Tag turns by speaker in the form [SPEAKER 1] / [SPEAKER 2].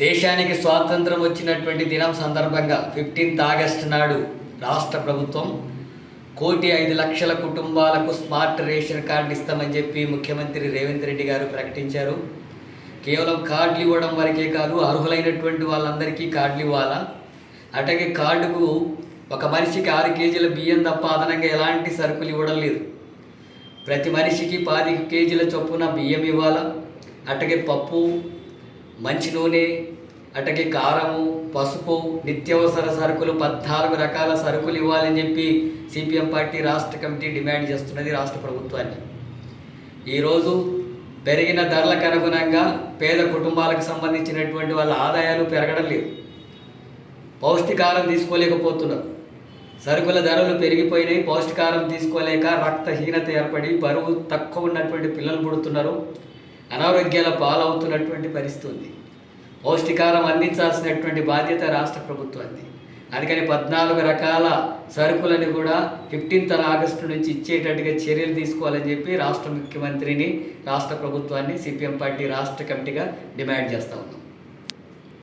[SPEAKER 1] దేశానికి స్వాతంత్రం వచ్చినటువంటి దినం సందర్భంగా 15th ఆగస్టు నాడు రాష్ట్ర ప్రభుత్వం 1,05,00,000 కుటుంబాలకు స్మార్ట్ రేషన్ కార్డు ఇస్తామని చెప్పి ముఖ్యమంత్రి రేవంత్ రెడ్డి గారు ప్రకటించారు. కేవలం కార్డులు ఇవ్వడం వరకే కాదు, అర్హులైనటువంటి వాళ్ళందరికీ కార్డులు ఇవ్వాలా. అట్లాగే కార్డుకు ఒక మనిషికి 6 కేజీల బియ్యం తప్ప అదనంగా ఎలాంటి సరుకులు ఇవ్వడం లేదు. ప్రతి మనిషికి 10 కేజీల చొప్పున బియ్యం ఇవ్వాలా. అట్లాగే పప్పు, మంచి నూనె, అట్లాగే కారము, పసుపు, నిత్యావసర సరుకులు 14 రకాల సరుకులు ఇవ్వాలని చెప్పి సిపిఎం పార్టీ రాష్ట్ర కమిటీ డిమాండ్ చేస్తున్నది రాష్ట్ర ప్రభుత్వాన్ని. ఈరోజు పెరిగిన ధరలకు అనుగుణంగా పేద కుటుంబాలకు సంబంధించినటువంటి వాళ్ళ ఆదాయాలు పెరగడం లేదు, పౌష్టికాహారం తీసుకోలేకపోతున్నారు. సరుకుల ధరలు పెరిగిపోయినాయి, పౌష్టికాహారం తీసుకోలేక రక్తహీనత ఏర్పడి బరువు తక్కువ ఉన్నటువంటి పిల్లలు పుడుతున్నారు, అనారోగ్యాల పాలవుతున్నటువంటి పరిస్థితి ఉంది. పౌష్టికాహారం అందించాల్సినటువంటి బాధ్యత రాష్ట్ర ప్రభుత్వాన్ని. అందుకని 14 రకాల సరుకులను కూడా 15th ఆగస్టు నుంచి ఇచ్చేటట్టుగా చర్యలు తీసుకోవాలని చెప్పి రాష్ట్ర ముఖ్యమంత్రిని, రాష్ట్ర ప్రభుత్వాన్ని సిపిఎం పార్టీ రాష్ట్ర కమిటీగా డిమాండ్ చేస్తూ ఉన్నాం.